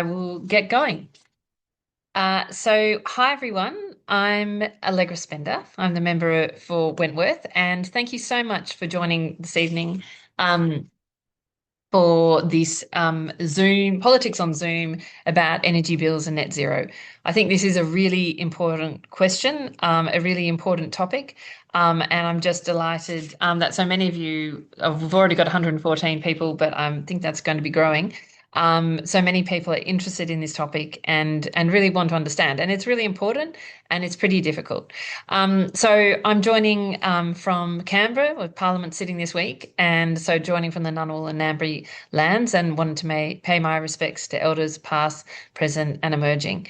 I will get going. Hi everyone. I'm Allegra Spender. I'm the member for Wentworth, and thank you so much for joining this evening um, for this Zoom politics on Zoom about energy bills and net zero. I think this is a really important question, a really important topic, and I'm just delighted that so many of you. We've already got 114 people, but I think that's going to be growing. So many people are interested in this topic and really want to understand, and it's really important and it's pretty difficult. So I'm joining from Canberra, with Parliament sitting this week, and so joining from the Ngunnawal and Ngambri lands, and wanted to pay my respects to elders past, present, and emerging.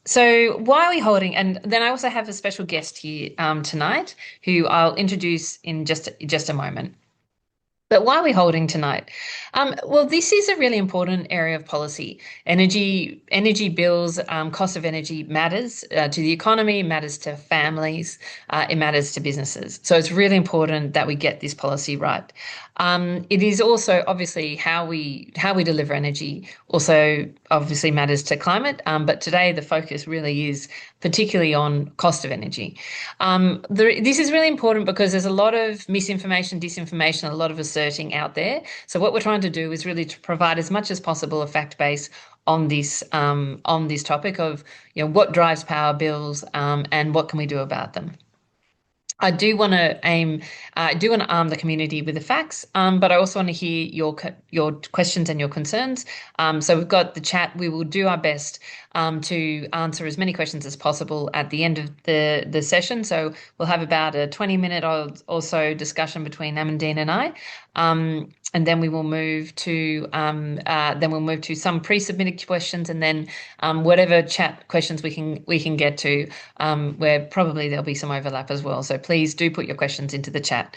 So why are we holding? And then I also have a special guest here tonight, who I'll introduce in just a moment. But why are we holding tonight? Well, this is a really important area of policy. Energy bills, cost of energy matters to the economy, matters to families, it matters to businesses. So it's really important that we get this policy right. It is also obviously how we deliver energy also obviously matters to climate. But today the focus really is particularly on cost of energy. This is really important because there's a lot of misinformation, disinformation, a lot of asserting out there. So what we're trying to do is really to provide as much as possible a fact base on this topic of what drives power bills and what can we do about them. I do want to arm the community with the facts, but I also want to hear your questions and your concerns. So we've got the chat. We will do our best to answer as many questions as possible at the end of the session. So we'll have about a 20-minute or so discussion between Amandine and I. And then we will move to some pre-submitted questions, and then whatever chat questions we can get to, where probably there'll be some overlap as well. So please do put your questions into the chat.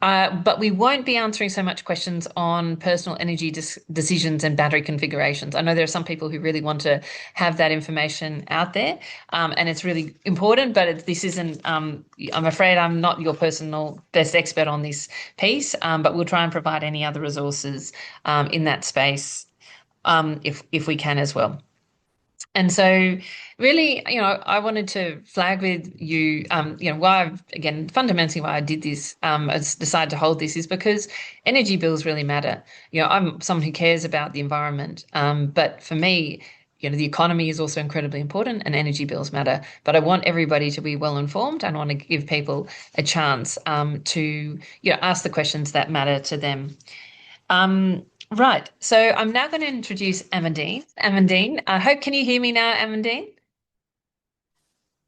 But we won't be answering so much questions on personal energy decisions and battery configurations. I know there are some people who really want to have that information out there, and it's really important, but this isn't, I'm afraid I'm not your personal best expert on this piece, but we'll try and provide any other resources in that space if we can as well. And so really, I wanted to flag with you, fundamentally why I did this, I decided to hold this is because energy bills really matter. I'm someone who cares about the environment, but for me, the economy is also incredibly important and energy bills matter. But I want everybody to be well informed and I want to give people a chance to, ask the questions that matter to them. Right. So I'm now going to introduce Amandine. Amandine, I hope, can you hear me now, Amandine?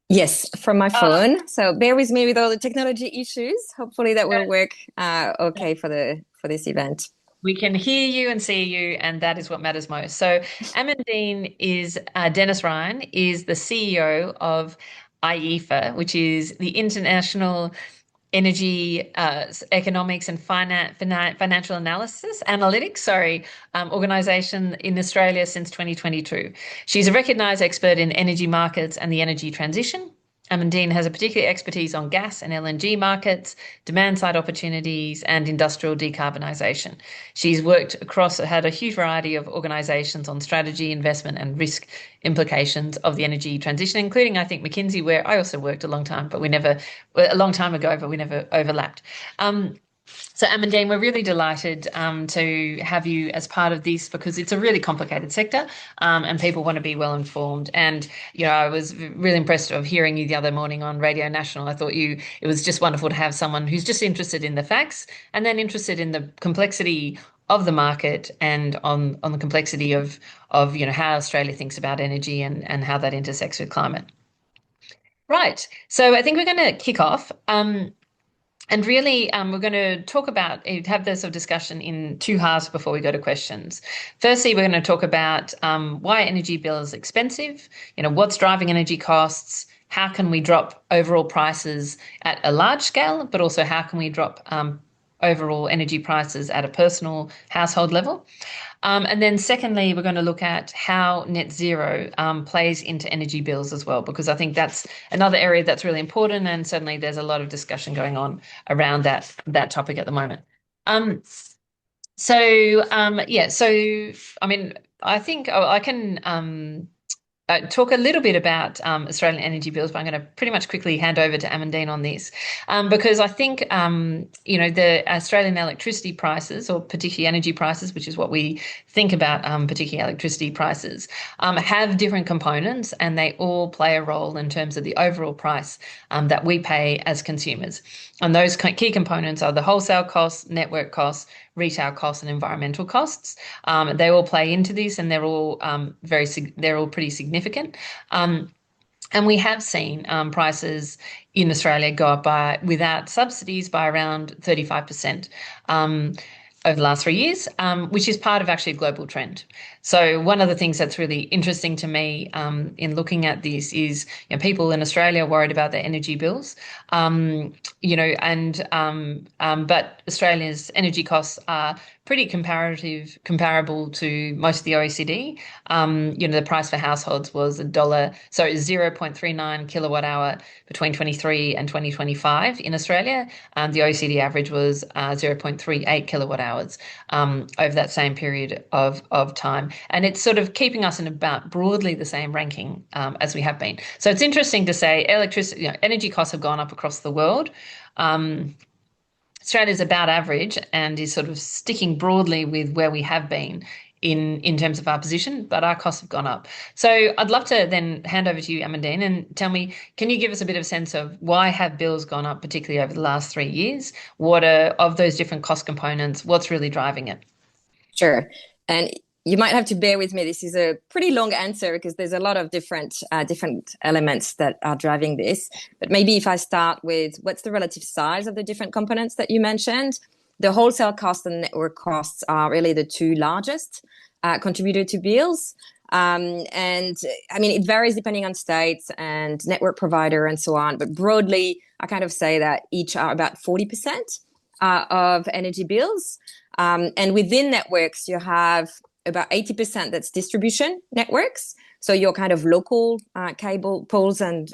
Yes, from my Uh, phone. So bear with me with all the technology issues. Hopefully that will work okay for this event. we can hear you and see you, and that is what matters most. So Amandine is, Dennis Ryan is the CEO of IEFA, which is the International Energy Economics and Financial Analytics, organization in Australia since 2022. She's a recognized expert in energy markets and the energy transition. Amandine has a particular expertise on gas and LNG markets, demand side opportunities, and industrial decarbonisation. She's had a huge variety of organisations on strategy, investment, and risk implications of the energy transition, including, I think, McKinsey, where I also worked a long time ago, but we never overlapped. So, Amandine, we're really delighted to have you as part of this because it's a really complicated sector, and people want to be well informed. And I was really impressed of hearing you the other morning on Radio National. I thought it was just wonderful to have someone who's just interested in the facts and then interested in the complexity of the market and on the complexity of how Australia thinks about energy and how that intersects with climate. Right. So I think we're going to kick off. And really, we're going to have this sort of discussion in two halves before we go to questions. Firstly, we're going to talk about why energy bill is expensive, what's driving energy costs, how can we drop overall prices at a large scale, but also how can we drop overall energy prices at a personal household level. And then secondly, we're going to look at how net zero plays into energy bills as well, because I think that's another area that's really important. And certainly there's a lot of discussion going on around that topic at the moment. So I mean, I think I can talk a little bit about Australian energy bills, but I'm going to pretty much quickly hand over to Amandine on this because I think the Australian electricity prices, or particularly energy prices, which is what we think about, particularly electricity prices, have different components, and they all play a role in terms of the overall price that we pay as consumers. And those key components are the wholesale costs, network costs, retail costs, and environmental costs. They all play into this, and they're all they're all pretty significant. And we have seen prices in Australia go up by, without subsidies, by around 35%. Over the last 3 years, which is part of actually a global trend. So one of the things that's really interesting to me in looking at this is, people in Australia are worried about their energy bills, but Australia's energy costs are pretty comparable to most of the OECD. The price for households was so 0.39 kilowatt hour between 23 and 2025 in Australia. The OECD average was 0.38 kilowatt hours over that same period of time. And it's sort of keeping us in about broadly the same ranking as we have been. So it's interesting to say energy costs have gone up across the world. Australia's about average and is sort of sticking broadly with where we have been in terms of our position, but our costs have gone up. So I'd love to then hand over to you, Amandine, and tell me, can you give us a bit of sense of why have bills gone up, particularly over the last 3 years? What are, of those different cost components, what's really driving it? Sure. And you might have to bear with me. This is a pretty long answer because there's a lot of different elements that are driving this. But maybe if I start with what's the relative size of the different components that you mentioned, the wholesale costs and network costs are really the two largest contributor to bills. And I mean, it varies depending on states and network provider and so on. But broadly, I kind of say that each are about 40% of energy bills. And within networks, you have about 80% that's distribution networks. So your kind of local cable poles and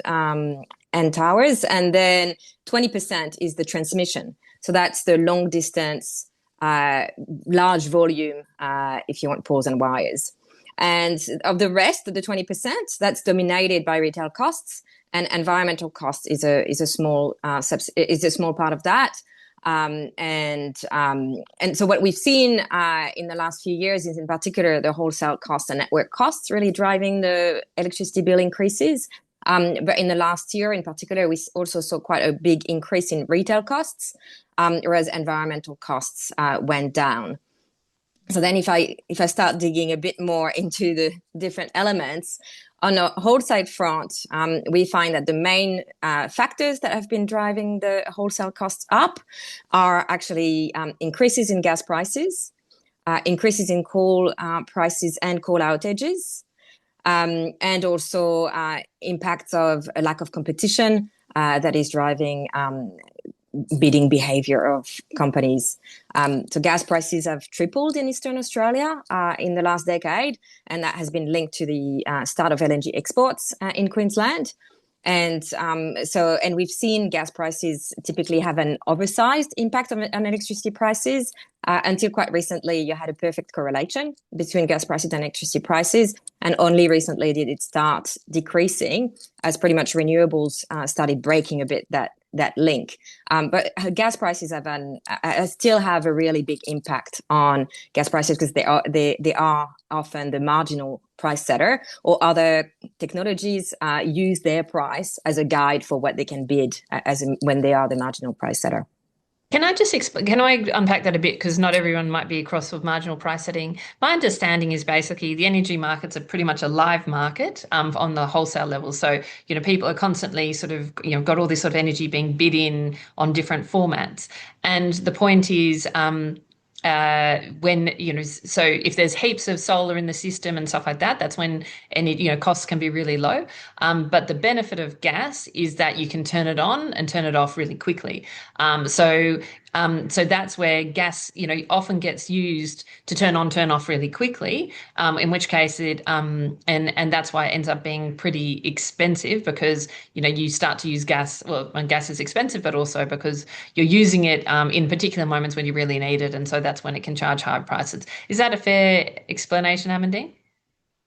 towers. And then 20% is the transmission. So that's the long distance, large volume, if you want, poles and wires. And of the rest of the 20%, that's dominated by retail costs, and environmental costs is a small part of that. And so what we've seen in the last few years is, in particular, the wholesale costs and network costs really driving the electricity bill increases. But in the last year, in particular, we also saw quite a big increase in retail costs, whereas environmental costs went down. So then if I start digging a bit more into the different elements, on the wholesale front, we find that the main factors that have been driving the wholesale costs up are actually increases in gas prices, increases in coal prices and coal outages, and also impacts of a lack of competition that is driving bidding behavior of companies. So gas prices have tripled in Eastern Australia in the last decade, and that has been linked to the start of LNG exports in Queensland. And we've seen gas prices typically have an oversized impact on electricity prices. Until quite recently, you had a perfect correlation between gas prices and electricity prices. And only recently did it start decreasing as pretty much renewables started breaking a bit that link. But gas prices still have a really big impact on gas prices because they are often the marginal price setter, or other technologies use their price as a guide for what they can bid when they are the marginal price setter. Can I unpack that a bit? Because not everyone might be across with marginal price setting. My understanding is basically the energy markets are pretty much a live market on the wholesale level. So, people are constantly sort of, got all this sort of energy being bid in on different formats. And the point is, so if there's heaps of solar in the system and stuff like that, that's when costs can be really low. But the benefit of gas is that you can turn it on and turn it off really quickly. So So that's where gas, often gets used to turn on, turn off really quickly. In which case and that's why it ends up being pretty expensive because you start to use gas. Well, and gas is expensive, but also because you're using it in particular moments when you really need it, and so that's when it can charge high prices. Is that a fair explanation, Amandine?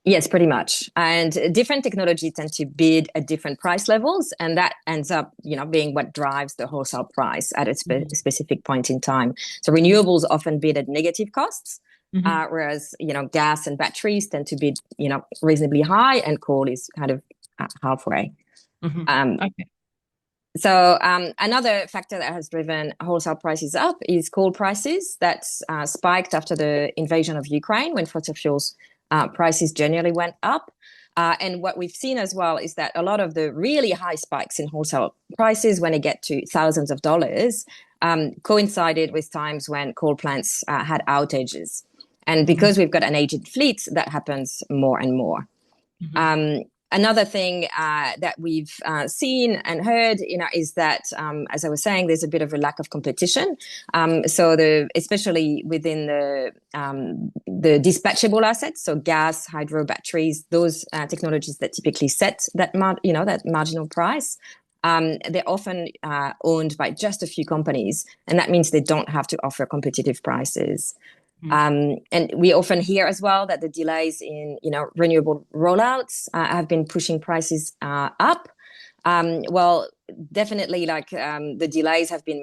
Yes, pretty much. And different technology tend to bid at different price levels, and that ends up, being what drives the wholesale price at a specific point in time. So renewables often bid at negative costs, Mm-hmm. whereas gas and batteries tend to bid, reasonably high, and coal is kind of halfway. Mm-hmm. Um, Okay. so another factor that has driven wholesale prices up is coal prices. That's spiked after the invasion of Ukraine when fossil fuels prices generally went up. And what we've seen as well is that a lot of the really high spikes in wholesale prices, when they get to thousands of dollars, coincided with times when coal plants had outages. And Mm-hmm. because we've got an aging fleet, that happens more and more. Mm-hmm. Um, Another thing that we've seen and heard, is that, as I was saying, there's a bit of a lack of competition. Especially within the dispatchable assets, so gas, hydro, batteries, those technologies that typically set that marginal price. They're often owned by just a few companies, and that means they don't have to offer competitive prices. And we often hear as well that the delays in renewable rollouts have been pushing prices up. Well, definitely, like the delays have been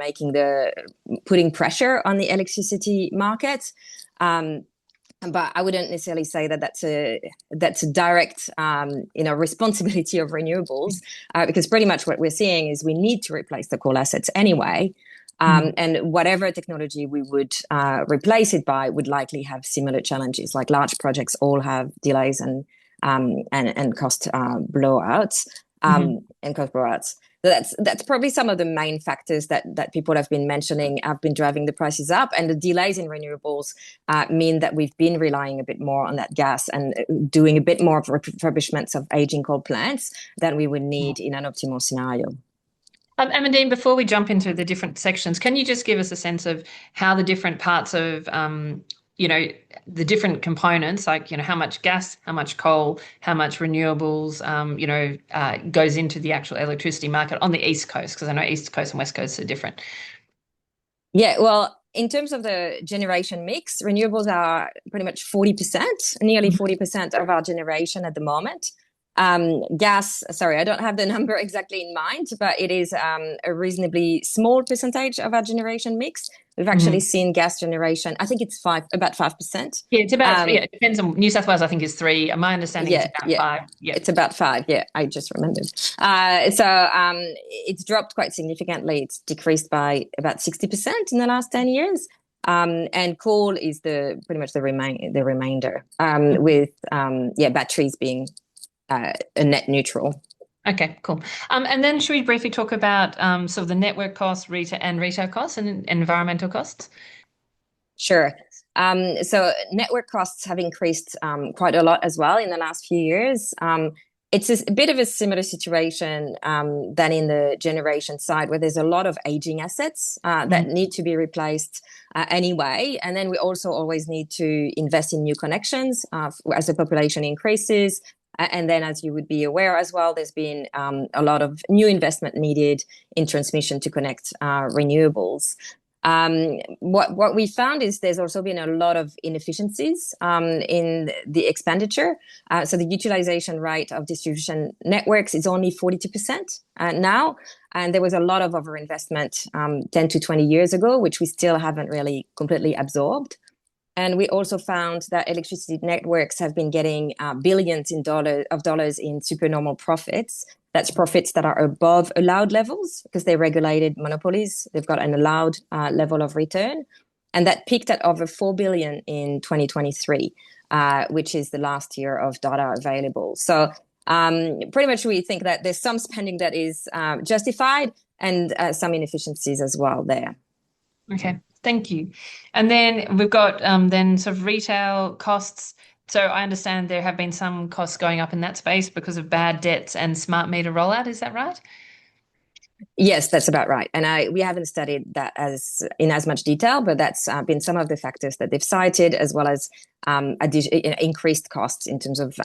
putting pressure on the electricity market. But I wouldn't necessarily say that that's a direct responsibility of renewables, because pretty much what we're seeing is we need to replace the coal assets anyway. Mm-hmm. And whatever technology we would replace it by would likely have similar challenges. Like large projects all have delays and cost blowouts Mm-hmm. and cost blowouts. So that's probably some of the main factors that people have been mentioning have been driving the prices up, and the delays in renewables mean that we've been relying a bit more on that gas and doing a bit more of refurbishments of aging coal plants than we would need in an optimal scenario. Amandine, before we jump into the different sections, can you just give us a sense of how the different parts of, you know, the different components, like, how much gas, how much coal, how much renewables, goes into the actual electricity market on the East Coast? Because I know East Coast and West Coast are different. Yeah, well, in terms of the generation mix, renewables are pretty much 40%, nearly 40% of our generation at the moment. Gas, sorry, I don't have the number exactly in mind, but it is a reasonably small percentage of our generation mix. We've actually Mhm. seen gas generation, I think it's about 5%. Yeah, it's about, Um, yeah, it depends on New South Wales, I think is three. My understanding is yeah, about yeah, five. Yeah. it's about five. Yeah, I just remembered. So it's dropped quite significantly. It's decreased by about 60% in the last 10 years. And coal is pretty much the remainder, Mhm. with batteries being a net neutral. Okay, cool. And then should we briefly talk about sort of the network costs, retail costs and environmental costs? Sure. So network costs have increased quite a lot as well in the last few years. It's a bit of a similar situation than in the generation side, where there's a lot of aging assets that Mhm. need to be replaced anyway. And then we also always need to invest in new connections as the population increases. And then, as you would be aware as well, there's been a lot of new investment needed in transmission to connect renewables. What we found is there's also been a lot of inefficiencies in the expenditure. So the utilization rate of distribution networks is only 42% now. And there was a lot of overinvestment 10 to 20 years ago, which we still haven't really completely absorbed. And we also found that electricity networks have been getting billions of dollars in supernormal profits. That's profits that are above allowed levels because they're regulated monopolies. They've got an allowed level of return. And that peaked at over 4 billion in 2023, which is the last year of data available. So pretty much we think that there's some spending that is justified and some inefficiencies as well there. Okay, thank you. And then we've got then sort of retail costs. So I understand there have been some costs going up in that space because of bad debts and smart meter rollout. Is that right? Yes, that's about right. And we haven't studied that as in as much detail, but that's been some of the factors that they've cited, as well as increased costs in terms of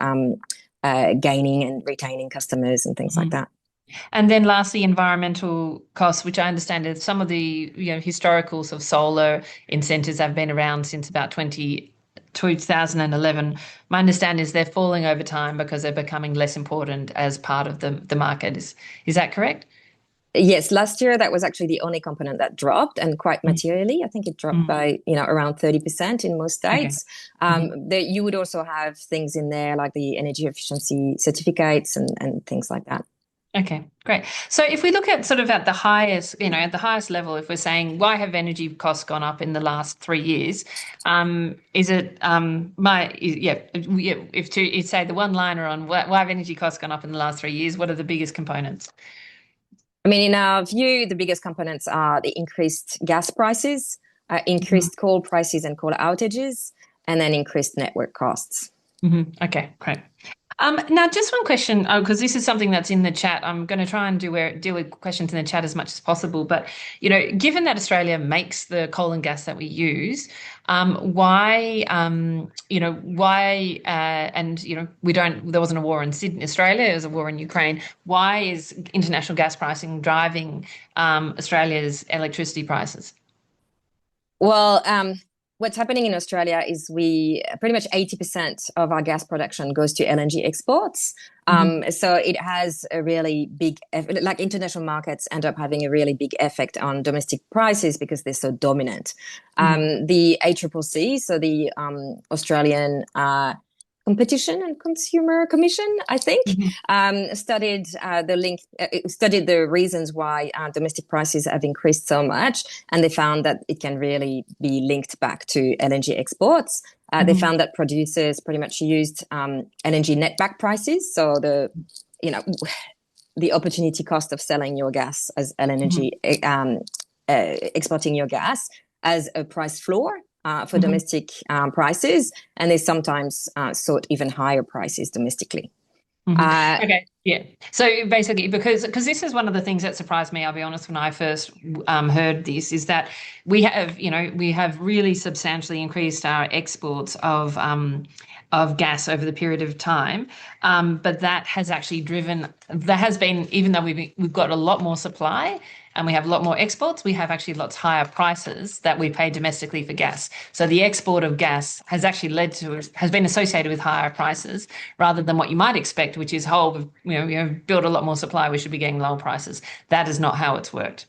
gaining and retaining customers and things like Mhm. that. And then lastly, environmental costs, which I understand is some of the historical sort of solar incentives have been around since about 2011. My understanding is they're falling over time because they're becoming less important as part of the market. Is that correct? Yes, last year that was actually the only component that dropped, and quite Mm, materially. I think it dropped mm. by around 30% in most Okay. states. Mhm. You would also have things in there like the energy efficiency certificates and things like that. Okay, great. So if we look at sort of at the highest, at the highest level, if we're saying why have energy costs gone up in the last 3 years, is it if to you say the one liner on why have energy costs gone up in the last 3 years, what are the biggest components? I mean, in our view, the biggest components are the increased gas prices, Mhm. increased coal prices and coal outages, and then increased network costs. Okay, great. Now, just one question, because this is something that's in the chat. I'm going to try and deal with questions in the chat as much as possible. But given that Australia makes the coal and gas that we use, and we don't. There wasn't a war in Sydney, Australia. There was a war in Ukraine. Why is international gas pricing driving Australia's electricity prices? Well, what's happening in Australia is we pretty much 80% of our gas production goes to LNG exports. Hmm. So it has a really big, like international markets end up having a really big effect on domestic prices because they're so dominant. Hmm. The ACCC, so the Australian Competition and Consumer Commission, I think, Hmm. studied the reasons why domestic prices have increased so much, and they found that it can really be linked back to LNG exports. They Hmm. found that producers pretty much used LNG netback prices, so you know the opportunity cost of selling your gas as LNG, exporting your gas as a price floor for Hmm. domestic prices, and they sometimes sought even higher prices domestically. Hmm. Uh, Okay, yeah. So basically, because this is one of the things that surprised me, I'll be honest, when I first heard this, is that we have really substantially increased our exports of gas over the period of time, but that has actually been, even though we've got a lot more supply and we have a lot more exports, we have actually lots higher prices that we pay domestically for gas. So the export of gas has actually has been associated with higher prices rather than what you might expect, which is, oh, build a lot more supply, we should be getting lower prices. That is not how it's worked.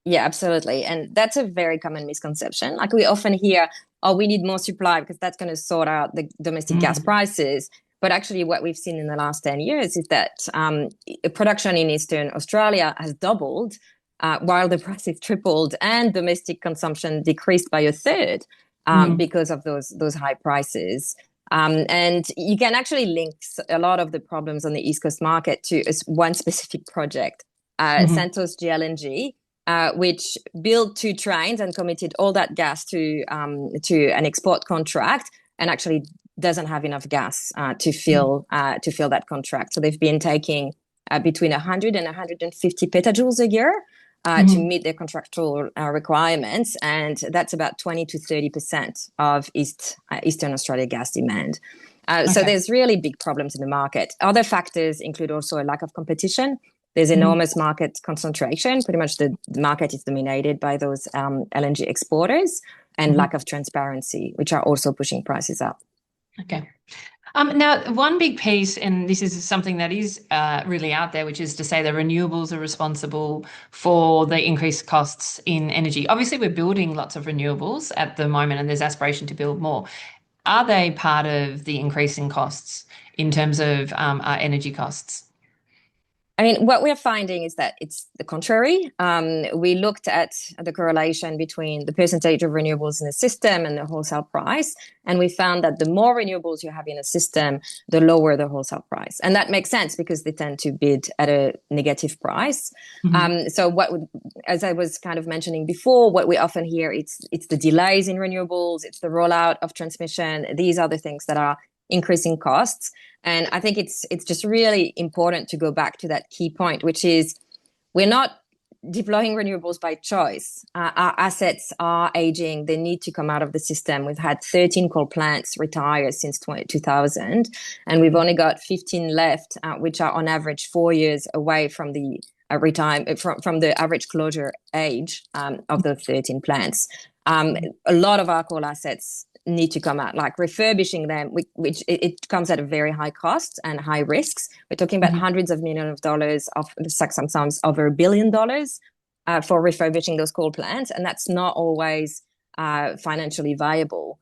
yeah, absolutely, and that's a very common misconception. Like we often hear, "Oh, we need more supply because that's going to sort out the domestic gas Mm. prices." But actually, what we've seen in the last 10 years is that production in Eastern Australia has doubled while the prices tripled and domestic consumption decreased by a third Mm. because of those high prices. And you can actually link a lot of the problems on the East Coast market to one specific project, Mhm. Santos GLNG, which built two trains and committed all that gas to an export contract, and actually doesn't have enough gas to fill that contract. So they've been taking between 100 and 150 petajoules a year to Mhm. meet their contractual requirements, and that's about 20 to 30% of Eastern Australia gas demand. So Okay. there's really big problems in the market. Other factors include also a lack of competition. There's Mhm. enormous market concentration. Pretty much the market is dominated by those LNG exporters, and Mhm. lack of transparency, which are also pushing prices up. Okay. Now, one big piece, and this is something that is really out there, which is to say that renewables are responsible for the increased costs in energy. Obviously, we're building lots of renewables at the moment, and there's aspiration to build more. Are they part of the increase in costs in terms of our energy costs? I mean, what we're finding is that it's the contrary. We looked at the correlation between the percentage of renewables in the system and the wholesale price, and we found that the more renewables you have in a system, the lower the wholesale price. And that makes sense because they tend to bid at a negative price. Mhm. As I was kind of mentioning before, what we often hear, it's the delays in renewables, it's the rollout of transmission. These are the things that are increasing costs. And I think it's just really important to go back to that key point, which is we're not deploying renewables by choice. Our assets are aging. They need to come out of the system. We've had 13 coal plants retire since 2000, and we've only got 15 left, which are on average 4 years away from the from the average closure age of the 13 plants. A lot of our coal assets need to come out, like refurbishing them, which it comes at a very high cost and high risks. We're talking about hundreds of millions of dollars, of sometimes over $1 billion for refurbishing those coal plants, and that's not always financially viable.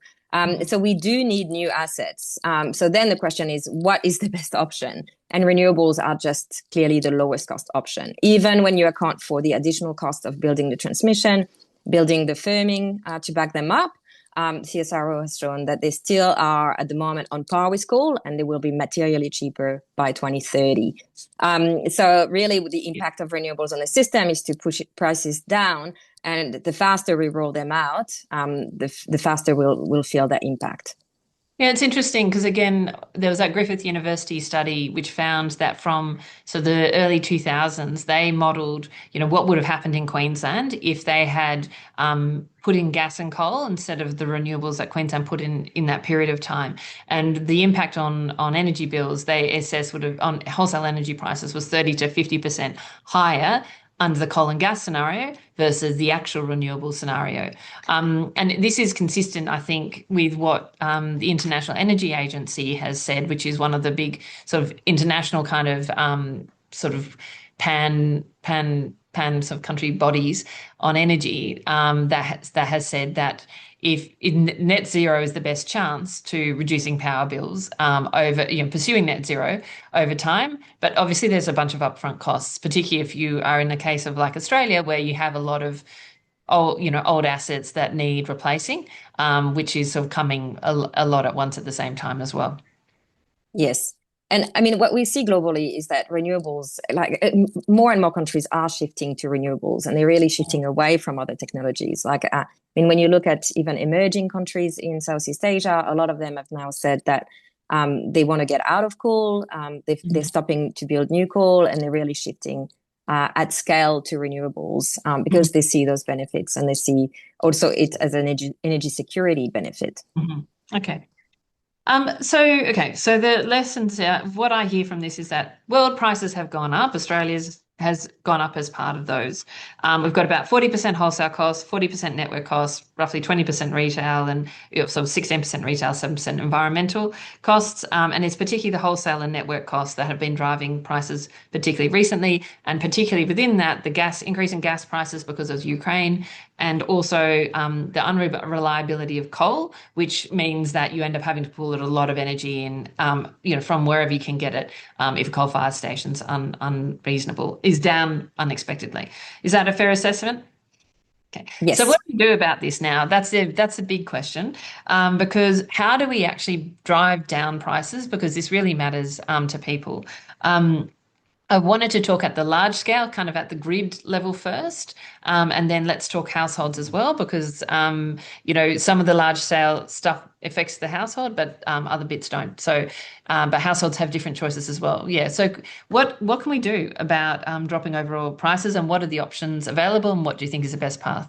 So we do need new assets. So then the question is, what is the best option? And renewables are just clearly the lowest cost option, even when you account for the additional cost of building the transmission, building the firming to back them up. CSRO has shown that they still are at the moment on par with coal, and they will be materially cheaper by 2030. So really the impact of renewables on the system is to push prices down, and the faster we roll them out, the faster we'll feel that impact. Yeah, it's interesting because again, there was that Griffith University study which found that from the early 2000s, they modelled, what would have happened in Queensland if they had put in gas and coal instead of the renewables that Queensland put in that period of time. And the impact on energy bills, they assess would have on wholesale energy prices was 30 to 50% higher under the coal and gas scenario versus the actual renewable scenario. And this is consistent, I think, with what the International Energy Agency has said, which is one of the big sort of international kind of sort of pan sort of country bodies on energy that has said that if net zero is the best chance to reducing power bills over pursuing net zero over time, but obviously there's a bunch of upfront costs, particularly if you are in a case of like Australia where you have a lot of old assets that need replacing, which is sort of coming a lot at once at the same time as well. Yes. And I mean, what we see globally is that renewables, like more and more countries are shifting to renewables, and they're really shifting away from other technologies. Like, I mean, when you look at even emerging countries in Southeast Asia, a lot of them have now said that they want to get out of coal. They're stopping to build new coal, and they're really shifting at scale to renewables because they see those benefits, and they see also it as an energy security benefit. Okay. So the lessons, what I hear from this is that world prices have gone up. Australia's has gone up as part of those. We've got about 40% wholesale costs, 40% network costs, roughly 20% retail, and so 16% retail, 7% environmental costs. And it's particularly the wholesale and network costs that have been driving prices particularly recently, and particularly within that, the increase in gas prices because of Ukraine, and also the unreliability of coal, which means that you end up having to pull a lot of energy in, from wherever you can get it, if coal-fired stations unreasonable is down unexpectedly. Is that a fair assessment? Okay. So Yes. what do we do about this now? That's a big question, because how do we actually drive down prices? Because this really matters to people. I wanted to talk at the large scale, kind of at the grid level first, and then let's talk households as well, because some of the large scale stuff affects the household, but other bits don't. So, but households have different choices as well. Yeah. So, what can we do about dropping overall prices, and what are the options available, and what do you think is the best path?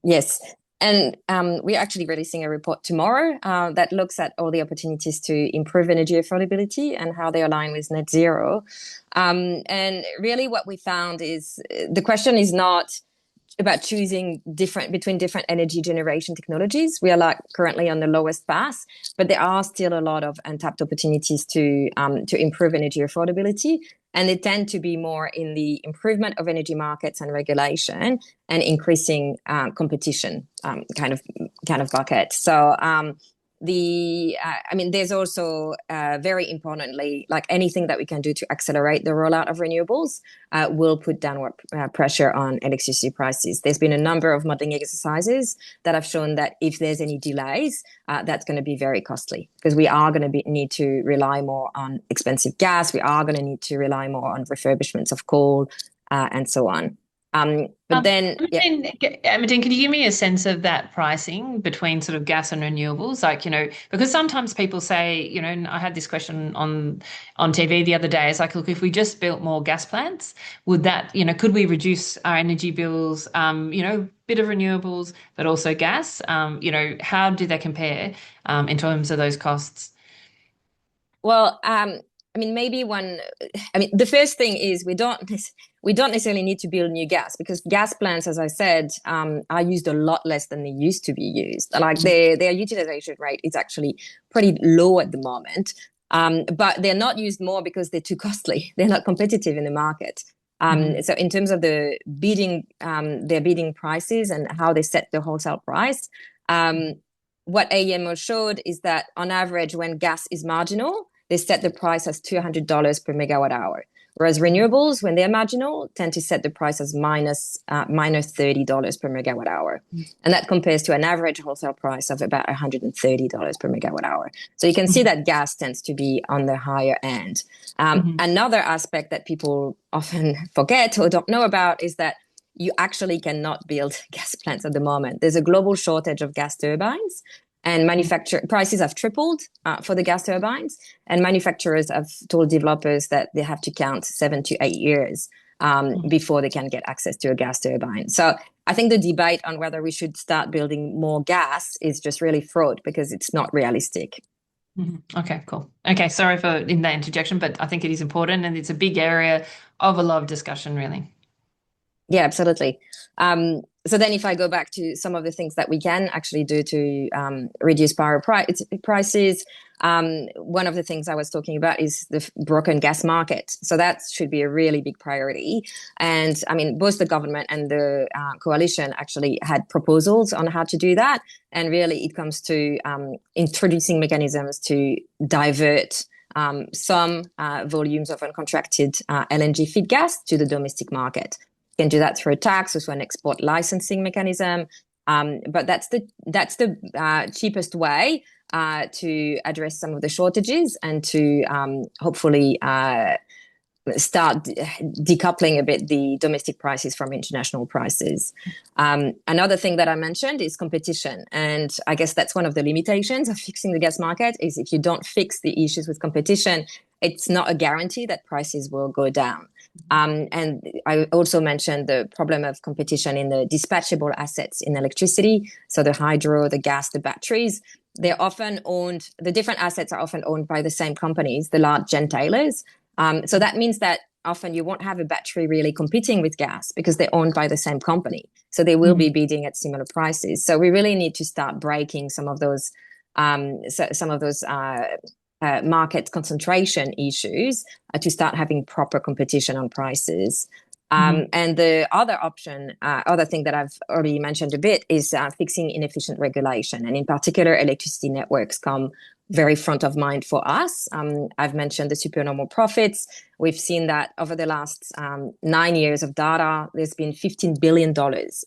Yes. And we're actually releasing a report tomorrow that looks at all the opportunities to improve energy affordability and how they align with net zero. And really what we found is the question is not about choosing between different energy generation technologies. We are like currently on the lowest path, but there are still a lot of untapped opportunities to improve energy affordability. And they tend to be more in the improvement of energy markets and regulation and increasing competition kind of bucket. So there's also very importantly, like anything that we can do to accelerate the rollout of renewables will put downward pressure on electricity prices. There's been a number of modeling exercises that have shown that if there's any delays, that's going to be very costly, because we are going to need to rely more on expensive gas. We are going to need to rely more on refurbishments of coal and so on. But then, yeah, Amandine, can you give me a sense of that pricing between sort of gas and renewables? Like, because sometimes people say, and I had this question on TV the other day. It's like, look, if we just built more gas plants, would that, could we reduce our energy bills? Bit of renewables, but also gas. How do they compare in terms of those costs? well, I mean, maybe one. I mean, the first thing is we don't necessarily need to build new gas because gas plants, as I said, are used a lot less than they used to be used. Like their utilization rate is actually pretty low at the moment. But they're not used more because they're too costly. They're not competitive in the market. Mhm. So in terms of the bidding, their bidding prices and how they set the wholesale price, what AEMO showed is that on average, when gas is marginal, they set the price as $200 per megawatt hour. Whereas renewables, when they're marginal, tend to set the price as minus $30 per megawatt hour. And that compares to an average wholesale price of about $130 per megawatt hour. So you can see Mhm. that gas tends to be on the higher end. Mhm. Another aspect that people often forget or don't know about is that you actually cannot build gas plants at the moment. There's a global shortage of gas turbines, and manufacture prices have tripled for the gas turbines, and manufacturers have told developers that they have to count 7 to 8 years Mhm. before they can get access to a gas turbine. So I think the debate on whether we should start building more gas is just really fraught because it's not realistic. Mhm. Okay, cool. Okay, sorry for in that interjection, but I think it is important and it's a big area of a lot of discussion, really. Yeah, absolutely. So then, if I go back to some of the things that we can actually do to reduce prices, one of the things I was talking about is the broken gas market. So that should be a really big priority. And I mean, both the government and the coalition actually had proposals on how to do that. And really, it comes to introducing mechanisms to divert some volumes of uncontracted LNG feed gas to the domestic market. You can do that through a tax or through an export licensing mechanism. But that's the cheapest way to address some of the shortages and to hopefully start decoupling a bit the domestic prices from international prices. Another thing that I mentioned is competition. And I guess that's one of the limitations of fixing the gas market is if you don't fix the issues with competition, it's not a guarantee that prices will go down. And I also mentioned the problem of competition in the dispatchable assets in electricity. So the hydro, the gas, the batteries, they're often owned, the different assets are often owned by the same companies, the large gentailers. So that means that often you won't have a battery really competing with gas because they're owned by the same company. So they will be Mhm. bidding at similar prices. So we really need to start breaking some of those market concentration issues to start having proper competition on prices. Mhm. And the other option, other thing that I've already mentioned a bit is fixing inefficient regulation. And in particular, electricity networks come very front of mind for us. I've mentioned the supernormal profits. We've seen that over the last 9 years of data, there's been $15 billion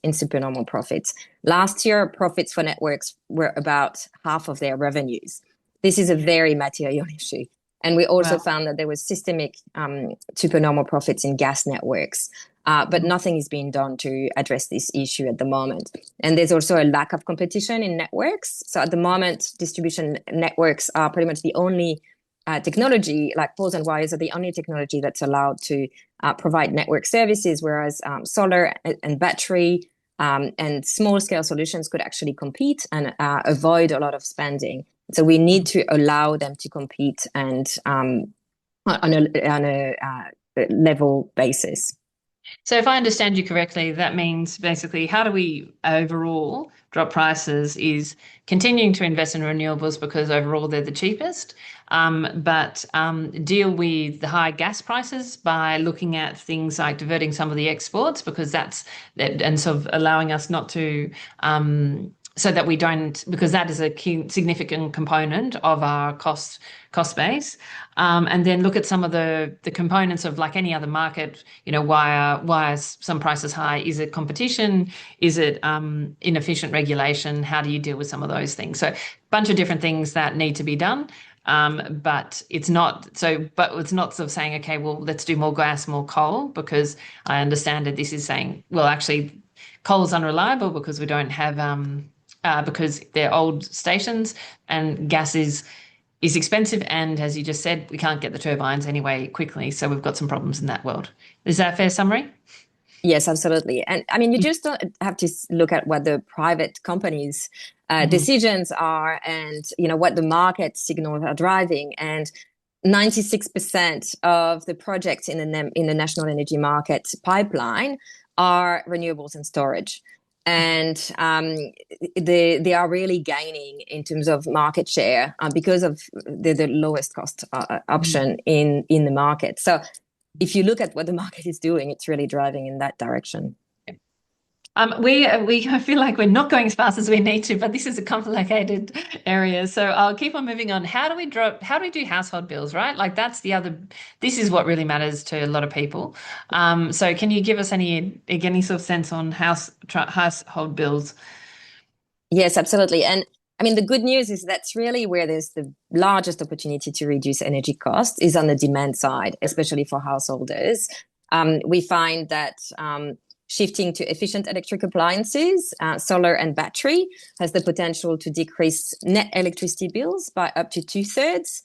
in supernormal profits. Last year, profits for networks were about half of their revenues. This is a very material issue. And we also Wow. found that there was systemic supernormal profits in gas networks, but Mhm. nothing is being done to address this issue at the moment. And there's also a lack of competition in networks. So at the moment, distribution networks are pretty much the only technology, like poles and wires are the only technology that's allowed to provide network services, whereas solar and battery and small scale solutions could actually compete and avoid a lot of spending. So we need Mhm. to allow them to compete and on a level basis. So if I understand you correctly, that means basically how do we overall drop prices is continuing to invest in renewables because overall they're the cheapest, but deal with the high gas prices by looking at things like diverting some of the exports because that's that and sort of allowing us not to so that we don't because that is a key significant component of our cost base and then look at some of the components of like any other market. Why are some prices high? Is it competition? Is it inefficient regulation? How do you deal with some of those things? So, a bunch of different things that need to be done. But it's not so. But it's not sort of saying, okay, well, let's do more gas, more coal, because I understand that this is saying, well, actually, coal is unreliable because we don't have because they're old stations, and gas is expensive, and as you just said, we can't get the turbines anyway quickly, so we've got some problems in that world. Is that a fair summary? Yes, absolutely. And I mean, you just don't have to look at what the private companies' Mm-hmm. decisions are and, what the market signals are driving. And 96% of the projects in the national energy market pipeline are renewables and storage. And they are really gaining in terms of market share because of the lowest cost option in the market. So if you look at what the market is doing, it's really driving in that direction. We I feel like we're not going as fast as we need to, but this is a complicated area. So I'll keep on moving on. How do we do household bills, right? Like that's the other, this is what really matters to a lot of people. So can you give us any sort of sense on household bills? Yes, absolutely. And I mean, the good news is that's really where there's the largest opportunity to reduce energy costs is on the demand side, especially for householders. We find that shifting to efficient electric appliances, solar and battery, has the potential to decrease net electricity bills by up to two-thirds,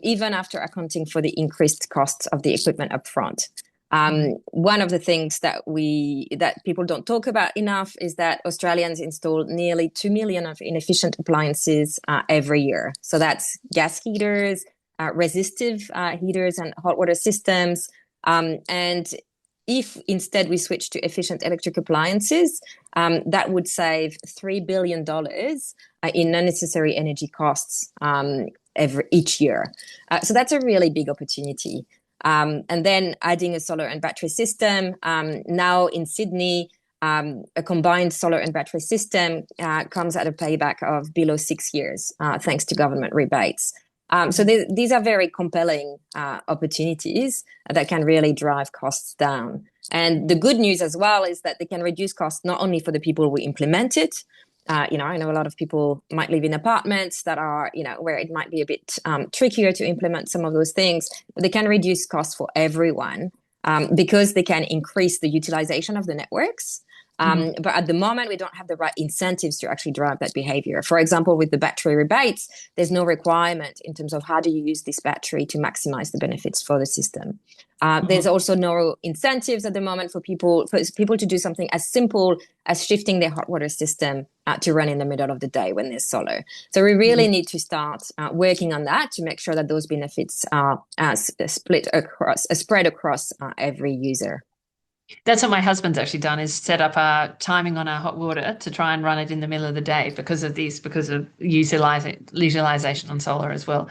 even after accounting for the increased costs of the equipment upfront. One of the things that people don't talk about enough is that Australians install nearly 2 million of inefficient appliances every year. So that's gas heaters, resistive heaters, and hot water systems. And if instead we switch to efficient electric appliances, that would save $3 billion in unnecessary energy costs each year. So that's a really big opportunity. And then adding a solar and battery system. Now in Sydney, a combined solar and battery system comes at a payback of below 6 years, thanks to government rebates. So these are very compelling opportunities that can really drive costs down. And the good news as well is that they can reduce costs not only for the people who implement it. I know a lot of people might live in apartments that are, where it might be a bit trickier to implement some of those things, but they can reduce costs for everyone because they can increase the utilization of the networks. But at the moment, we don't have the right incentives to actually drive that behavior. For example, with the battery rebates, there's no requirement in terms of how do you use this battery to maximize the benefits for the system. There's also no incentives at the moment for people to do something as simple as shifting their hot water system to run in the middle of the day when there's solar. So we really need to start working on that to make sure that those benefits are spread across every user. That's what my husband's actually done is set up a timing on our hot water to try and run it in the middle of the day because of utilization on solar as well.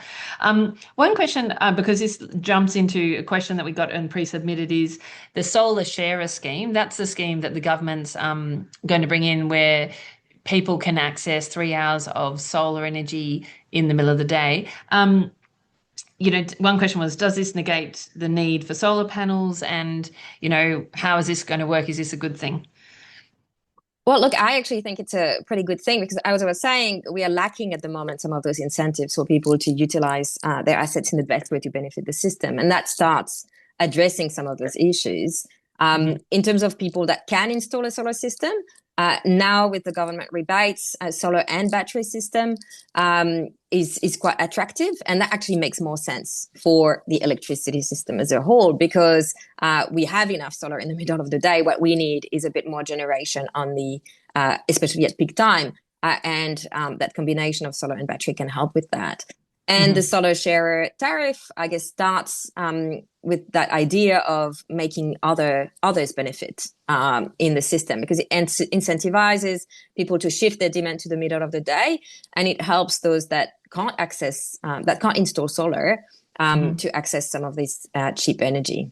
One question, because this jumps into a question that we got and pre-submitted is the solar sharer scheme. That's the scheme that the government's going to bring in where people can access 3 hours of solar energy in the middle of the day. One question was, does this negate the need for solar panels? And, how is this going to work? Is this a good thing? Well, look, I actually think it's a pretty good thing because, as I was saying, we are lacking at the moment some of those incentives for people to utilize their assets in the best way to benefit the system. And that starts addressing some of those issues. In terms of people that can install a solar system, now with the government rebates, solar and battery system is quite attractive, and that actually makes more sense for the electricity system as a whole because we have enough solar in the middle of the day. What we need is a bit more generation on the, especially at peak time, and that combination of solar and battery can help with that. And the solar sharer tariff, I guess, starts with that idea of making others benefit in the system because it incentivizes people to shift their demand to the middle of the day, and it helps those that can't install solar to access some of this cheap energy.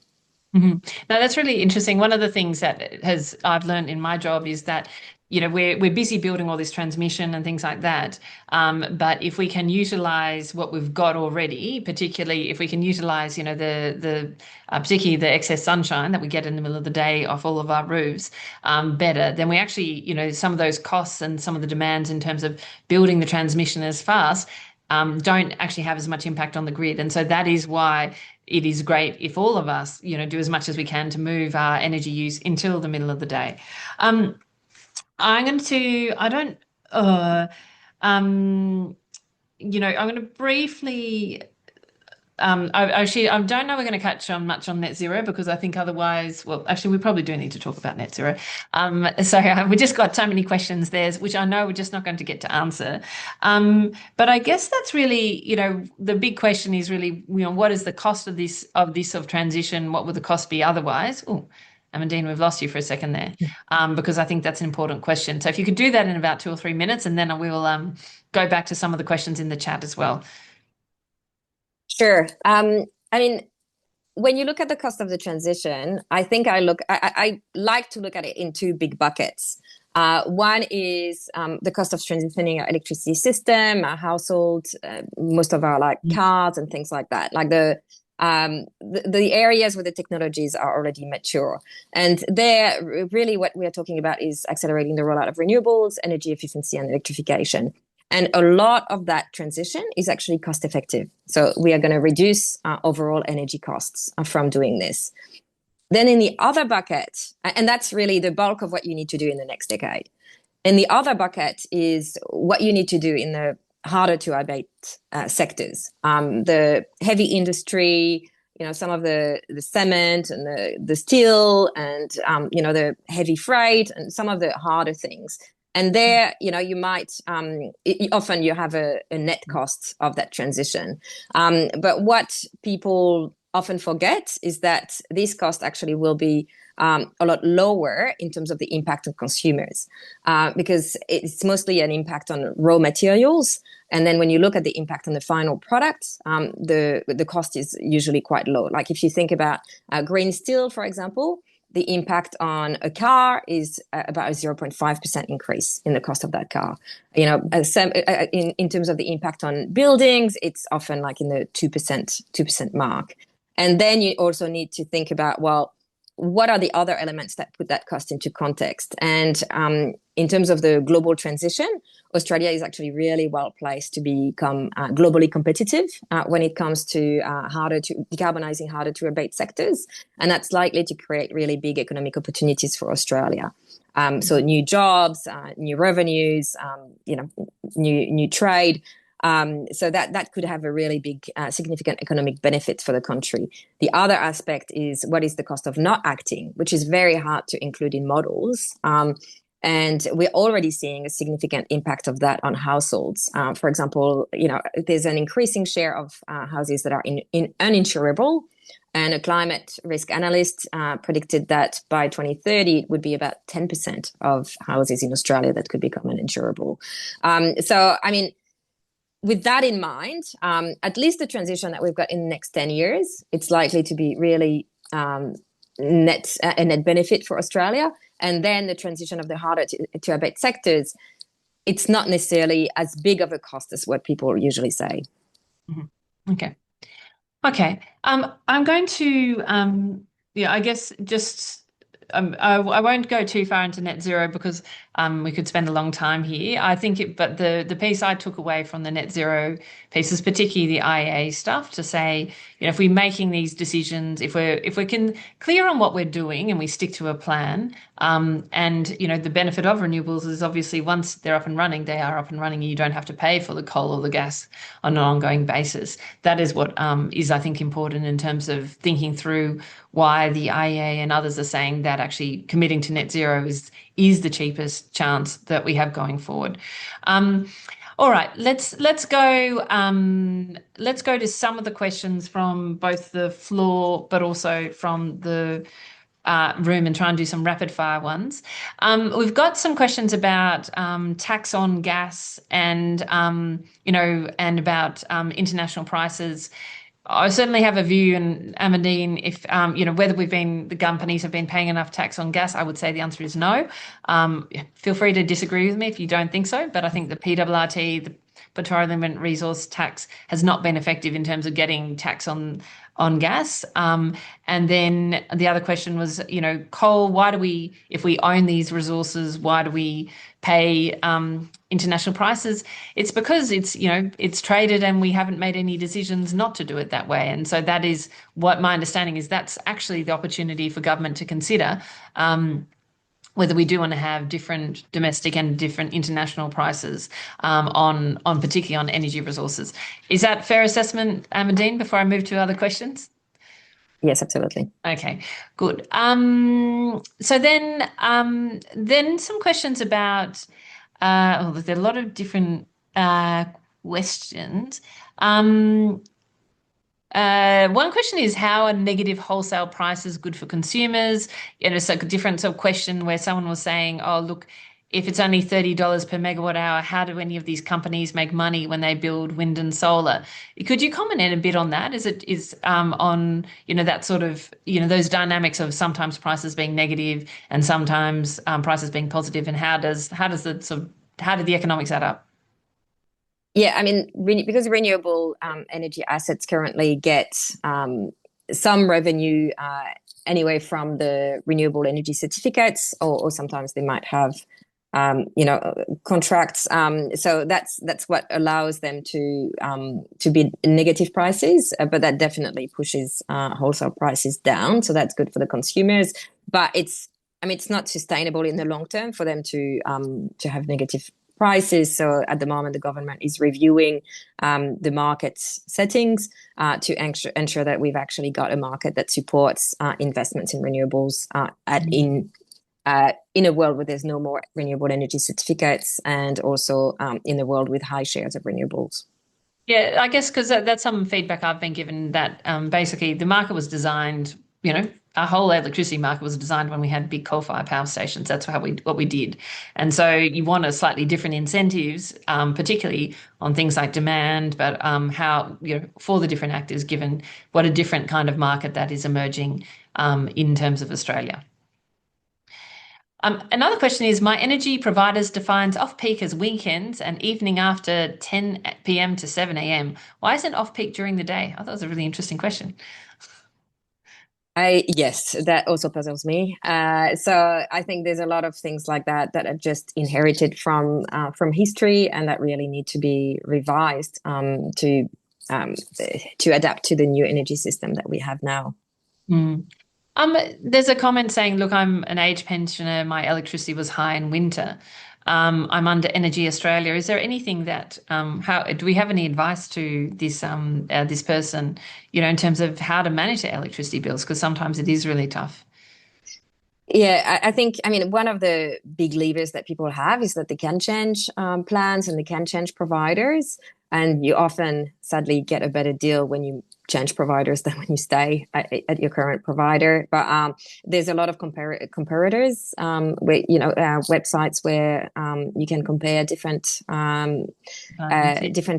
Now that's really interesting. One of the things that I've learned in my job is that we're busy building all this transmission and things like that. But if we can utilize what we've got already, particularly if we can utilize the particularly the excess sunshine that we get in the middle of the day off all of our roofs better, then we actually some of those costs and some of the demands in terms of building the transmission as fast don't actually have as much impact on the grid. And so that is why it is great if all of us, do as much as we can to move our energy use until the middle of the day. Um, I'm going to, I don't, um, I'm going to briefly I don't know we're going to catch on much on net zero because I think otherwise, well, actually, we probably do need to talk about net zero. We just got so many questions there, which I know we're just not going to get to answer. But I guess that's really, the big question is really, what is the cost of this sort of transition? What would the cost be otherwise? Oh, Amandine, we've lost you for a second there, because I think that's an important question. So if you could do that in about 2 or 3 minutes, and then we will go back to some of the questions in the chat as well. Sure. I mean, when you look at the cost of the transition, I think I like to look at it in two big buckets. One is the cost of transitioning our electricity system, our household, most of our like cars and things like that, like the areas where the technologies are already mature. And there, really, what we are talking about is accelerating the rollout of renewables, energy efficiency, and electrification. And a lot of that transition is actually cost effective. So we are going to reduce overall energy costs from doing this. Then in the other bucket, and that's really the bulk of what you need to do in the next decade. And the other bucket is what you need to do in the harder to abate sectors. The heavy industry, some of the cement and the steel and, the heavy freight and some of the harder things. And there, you might, often you have a net cost of that transition. But what people often forget is that this cost actually will be a lot lower in terms of the impact on consumers, because it's mostly an impact on raw materials. And then when you look at the impact on the final product, the cost is usually quite low. Like if you think about green steel, for example, the impact on a car is about a 0.5% increase in the cost of that car. In terms of the impact on buildings, it's often like in the 2% mark. And then you also need to think about, well, what are the other elements that put that cost into context? And in terms of the global transition, Australia is actually really well placed to become globally competitive when it comes to decarbonizing harder to abate sectors. And that's likely to create really big economic opportunities for Australia. So new jobs, new revenues, new trade. So that could have a really big, significant economic benefit for the country. The other aspect is what is the cost of not acting, which is very hard to include in models. And we're already seeing a significant impact of that on households. For example, there's an increasing share of houses that are uninsurable. And a climate risk analyst predicted that by 2030, it would be about 10% of houses in Australia that could become uninsurable. With that in mind, at least the transition that we've got in the next 10 years, it's likely to be really a net benefit for Australia. And then the transition of the harder to abate sectors, it's not necessarily as big of a cost as what people usually say. Mm-hmm. Okay. I'm going to, I guess just I won't go too far into net zero because we could spend a long time here. I think but the piece I took away from the net zero piece is particularly the IEA stuff to say, if we're making these decisions, if we can clear on what we're doing and we stick to a plan, and the benefit of renewables is obviously once they're up and running, they are up and running, and you don't have to pay for the coal or the gas on an ongoing basis. That is what is, I think, important in terms of thinking through why the IEA and others are saying that actually committing to net zero is the cheapest chance that we have going forward. All right, let's go to some of the questions from both the floor but also from the room and try and do some rapid fire ones. We've got some questions about tax on gas and and about international prices. I certainly have a view, and Amandine, if whether the companies have been paying enough tax on gas, I would say the answer is no. Feel free to disagree with me if you don't think so, but I think the PRRT, the petroleum and resource tax has not been effective in terms of getting tax on gas. And then the other question was, coal, why do we, if we own these resources, why do we pay international prices? It's because it's traded and we haven't made any decisions not to do it that way. And so that is what my understanding is. That's actually the opportunity for government to consider. Whether we do want to have different domestic and different international prices on particularly on energy resources. Is that fair assessment, Amandine, before I move to other questions? Yes, absolutely. Okay, good. So then some questions about there's a lot of different questions. Um, one question is how are negative wholesale prices good for consumers? It's like a different sort of question where someone was saying, oh, look, if it's only $30 per megawatt hour, how do any of these companies make money when they build wind and solar? Could you comment in a bit on that? Is on, that sort of, those dynamics of sometimes prices being negative and sometimes prices being positive, and how do the economics add up? Yeah, I mean, because renewable energy assets currently get some revenue anyway from the renewable energy certificates, or sometimes they might have, contracts. So that's what allows them to be negative prices, but that definitely pushes wholesale prices down. So that's good for the consumers, but it's not sustainable in the long term for them to have negative prices. So at the moment, the government is reviewing the market settings to ensure that we've actually got a market that supports investments in renewables in a world where there's no more renewable energy certificates, and also in a world with high shares of renewables. Yeah, I guess because that's some feedback I've been given that basically the market was designed, our whole electricity market was designed when we had big coal-fired power stations. That's what we did. And so you want a slightly different incentives, particularly on things like demand, but how, for the different actors, given what a different kind of market that is emerging in terms of Australia. Another question is, my energy providers defines off-peak as weekends and evening after 10 p.m. to 7 a.m. Why isn't off-peak during the day? I thought it was a really interesting question. Yes, that also puzzles me. So I think there's a lot of things like that that are just inherited from history, and that really need to be revised um, to adapt to the new energy system that we have now. Mm. There's a comment saying, look, I'm an age pensioner. My electricity was high in winter. I'm under Energy Australia. Is there anything that, how do we have any advice to this person, in terms of how to manage their electricity bills? Because sometimes it is really tough. Yeah, I think, I mean, one of the big levers that people have is that they can change plans and they can change providers. And you often, sadly, get a better deal when you change providers than when you stay at your current provider. But there's a lot of comparators, websites where you can compare different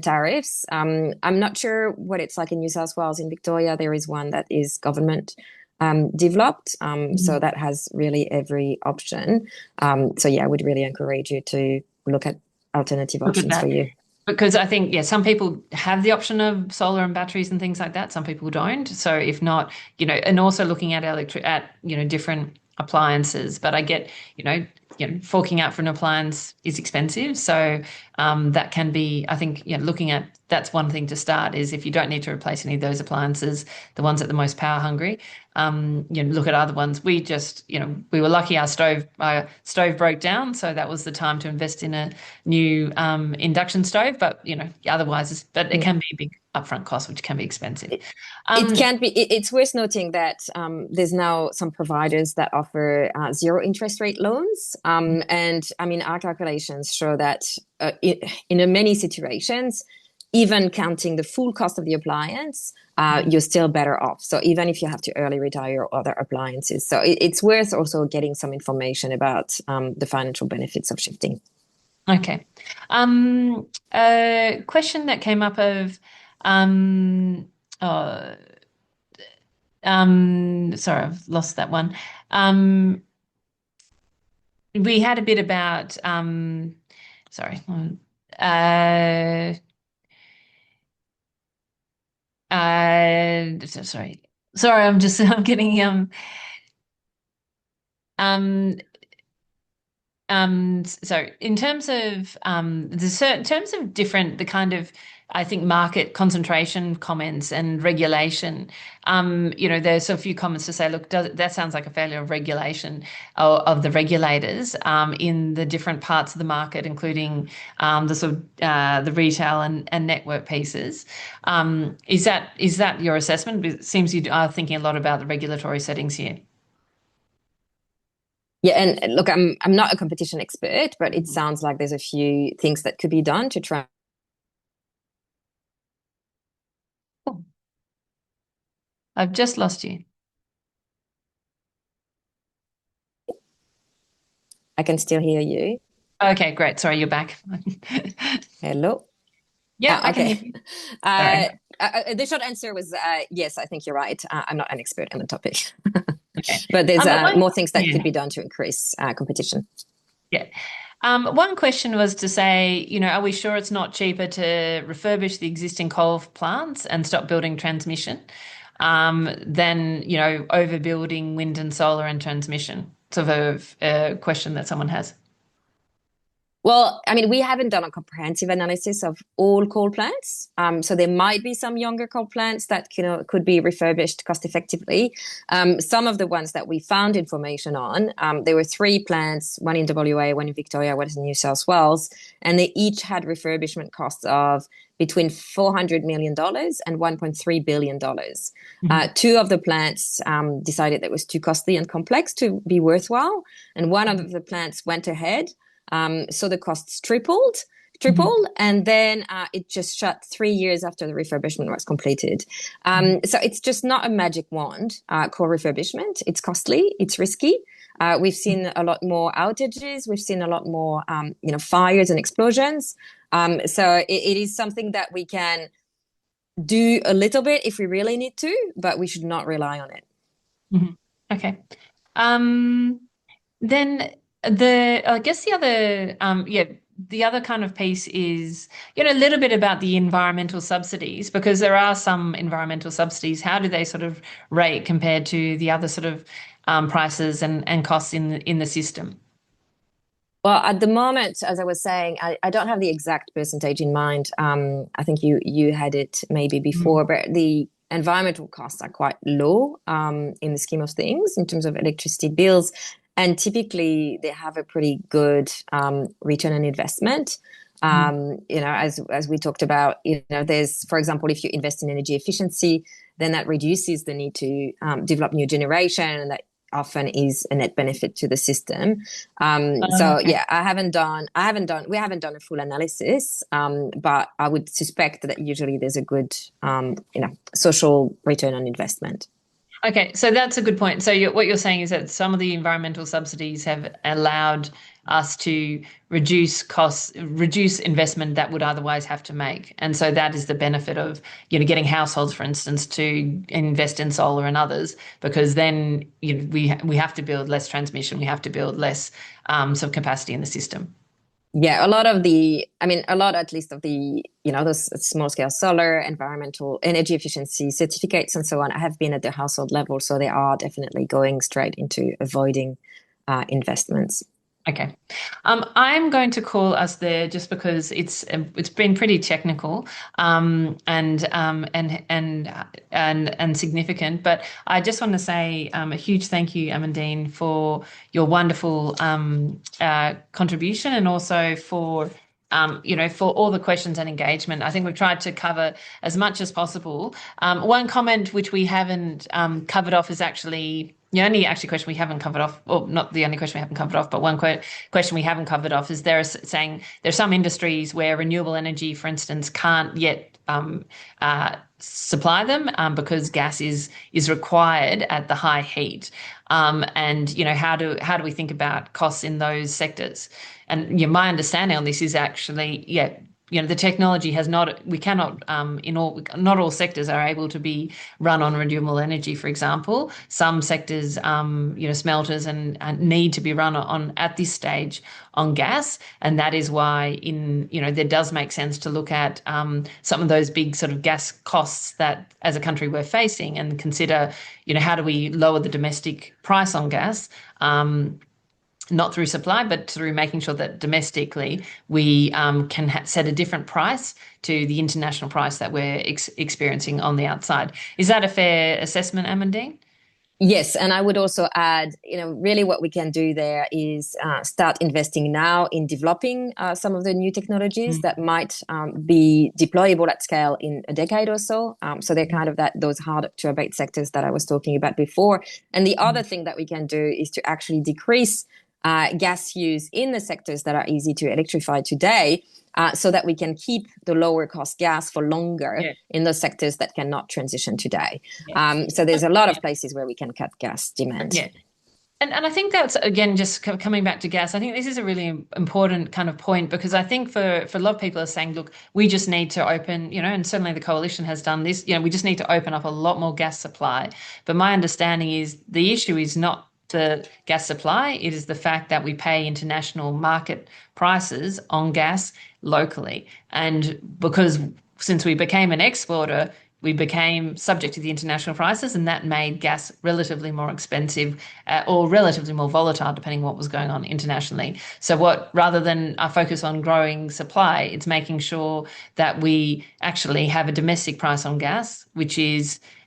tariffs. I'm not sure what it's like in New South Wales. In Victoria, there is one that is government developed. So that has really every option. So yeah, I would really encourage you to look at alternative Look at options for that. you. Because I think, yeah, some people have the option of solar and batteries and things like that. Some people don't. So if not, and also looking at different appliances. But I get, forking out for an appliance is expensive. So that can be, I think, looking at that's one thing to start is if you don't need to replace any of those appliances, the ones that are the most power hungry, look at other ones. We just, we were lucky our stove broke down, so that was the time to invest in a new induction stove. But otherwise, but it Yeah. can be a big upfront cost, which can be expensive. It Um, can be. It's worth noting that there's now some providers that offer zero interest rate loans, and I mean our calculations show that in many situations, even counting the full cost of the appliance, you're still better off. So even if you have to early retire your other appliances, so it's worth also getting some information about the financial benefits of shifting. okay. A question that came up of um, uh, sorry, I've lost that one. We had a bit about sorry. Sorry. Sorry, I'm just I'm getting um so in terms of in terms of different the kind of I think market concentration comments and regulation, there's a few comments to say, look, that sounds like a failure of regulation of the regulators in the different parts of the market, including the sort of the retail and network pieces. Is that your assessment? It seems you are thinking a lot about the regulatory settings here. Yeah, and look, I'm not a competition expert, but it sounds like there's a few things that could be done to try. Oh, I've just lost you. I can still hear you. Okay, great. Sorry, you're back. Hello. Yep, I can Okay. hear you. Uh, Sorry. the short answer was yes, I think you're right. I'm not an expert on the topic, Okay. but there's But one, more things that could yeah, be done to increase competition. yeah. One question was to say, are we sure it's not cheaper to refurbish the existing coal plants and stop building transmission, than, overbuilding wind and solar and transmission? Sort of a question that someone has. Well, I mean, we haven't done a comprehensive analysis of all coal plants. So there might be some younger coal plants that could be refurbished cost effectively. Some of the ones that we found information on, there were three plants, one in WA, one in Victoria, one in New South Wales, and they each had refurbishment costs of between $400 million and $1.3 billion. Mhm. Two of the plants decided that it was too costly and complex to be worthwhile, and one of the plants went ahead, so the costs tripled, and then it just shut 3 years after the refurbishment was completed. Mhm. So it's just not a magic wand, core refurbishment. It's costly, it's risky. We've seen a lot more outages. We've seen a lot more, fires and explosions. So it is something that we can do a little bit if we really need to, but we should not rely on it. Mhm. Okay. Um, Then I guess the other kind of piece is, a little bit about the environmental subsidies, because there are some environmental subsidies. How do they sort of rate compared to the other sort of prices and costs in the system? Well, at the moment, as I was saying, I don't have the exact percentage in mind. I think you had it maybe before, Mm. but the environmental costs are quite low in the scheme of things in terms of electricity bills, and typically they have a pretty good return on investment. Mm. As we talked about, there's, for example, if you invest in energy efficiency, then that reduces the need to develop new generation, and that often is a net benefit to the system. So Okay. yeah, we haven't done a full analysis, but I would suspect that usually there's a good, social return on investment. Okay, so that's a good point. So what you're saying is that some of the environmental subsidies have allowed us to reduce costs, reduce investment that would otherwise have to make. And so that is the benefit of, getting households, for instance, to invest in solar and others, because then, we have to build less transmission, we have to build less sort of capacity in the system. Yeah, a lot at least of the, those small scale solar, environmental energy efficiency certificates and so on have been at the household level. So they are definitely going straight into avoiding investments. Okay. I'm going to call us there just because it's been pretty technical, and significant. But I just want to say a huge thank you, Amandine, for your wonderful contribution, and also for all the questions and engagement. I think we've tried to cover as much as possible. One comment which we haven't covered off is actually the only actually question we haven't covered off, or not the only question we haven't covered off, but one question we haven't covered off is saying there are some industries where renewable energy, for instance, can't yet supply them because gas is required at the high heat. And how do we think about costs in those sectors? And my understanding on this is actually, yeah, the technology has not, we cannot, not all sectors are able to be run on renewable energy, for example. Some sectors, smelters and need to be run on at this stage on gas. And that is why there does make sense to look at some of those big sort of gas costs that as a country we're facing and consider, how do we lower the domestic price on gas? Not through supply, but through making sure that domestically we can set a different price to the international price that we're experiencing on the outside. Is that a fair assessment, Amandine? Yes, and I would also add, really what we can do there is start investing now in developing some of the new technologies that might be deployable at scale in a decade or so. So they're kind of those hard to abate sectors that I was talking about before. And the other thing that we can do is to actually decrease gas use in the sectors that are easy to electrify today, so that we can keep the lower cost gas for longer Yeah. in those sectors that cannot transition today. Yeah. So there's a lot of places where we can cut gas demand. Yeah. And I think that's again just coming back to gas. I think this is a really important kind of point because I think for a lot of people are saying, look, we just need to open, and certainly the coalition has done this. We just need to open up a lot more gas supply. But my understanding is the issue is not the gas supply; it is the fact that we pay international market prices on gas locally, and because since we became an exporter, we became subject to the international prices, and that made gas relatively more expensive or relatively more volatile, depending what was going on internationally. So, rather than our focus on growing supply, it's making sure that we actually have a domestic price on gas, which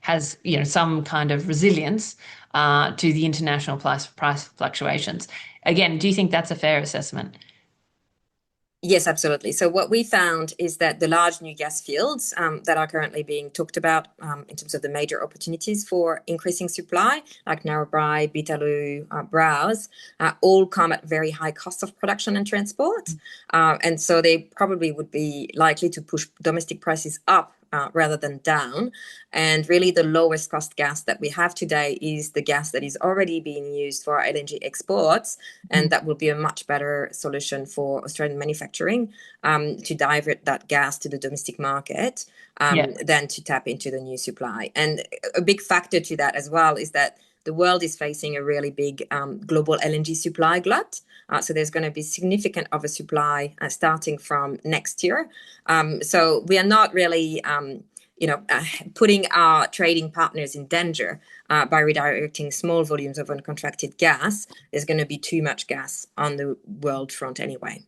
has some kind of resilience to the international price fluctuations. Again, do you think that's a fair assessment? Yes, absolutely. So what we found is that the large new gas fields that are currently being talked about in terms of the major opportunities for increasing supply, like Narrabri, Beetaloo, Browse, all come at very high costs of production and transport. And so they probably would be likely to push domestic prices up rather than down. And really, the lowest cost gas that we have today is the gas that is already being used for LNG exports. And that will be a much better solution for Australian manufacturing to divert that gas to the domestic market Yeah. than to tap into the new supply. And a big factor to that as well is that the world is facing a really big global LNG supply glut. So there's going to be significant oversupply starting from next year. So we are not really, putting our trading partners in danger by redirecting small volumes of uncontracted gas. There's going to be too much gas on the world front anyway.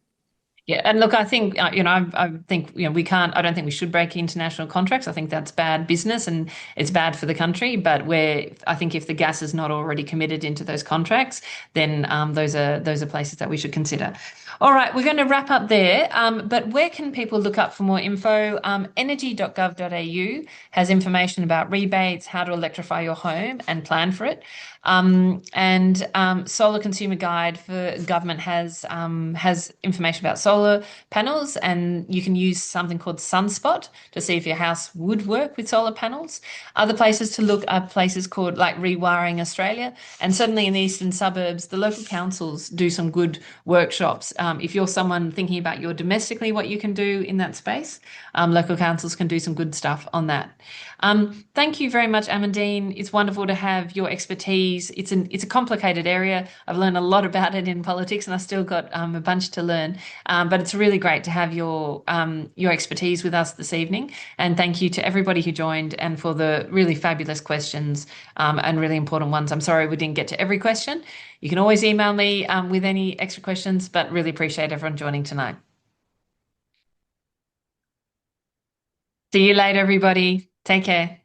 Yeah, and look, I think I think we can't. I don't think we should break international contracts. I think that's bad business and it's bad for the country. But I think if the gas is not already committed into those contracts, then those are places that we should consider. All right, we're going to wrap up there. But where can people look up for more info? Energy.gov.au has information about rebates, how to electrify your home, and plan for it. And Solar Consumer Guide for Government has information about solar panels, and you can use something called Sunspot to see if your house would work with solar panels. Other places to look are places called like Rewiring Australia, and certainly in the eastern suburbs, the local councils do some good workshops. If you're someone thinking about your domestically what you can do in that space, local councils can do some good stuff on that. Thank you very much, Amandine. It's wonderful to have your expertise. It's a complicated area. I've learned a lot about it in politics, and I've still got a bunch to learn. But it's really great to have your expertise with us this evening. And thank you to everybody who joined and for the really fabulous questions and really important ones. I'm sorry we didn't get to every question. You can always email me with any extra questions, but really appreciate everyone joining tonight. See you later, everybody. Take care.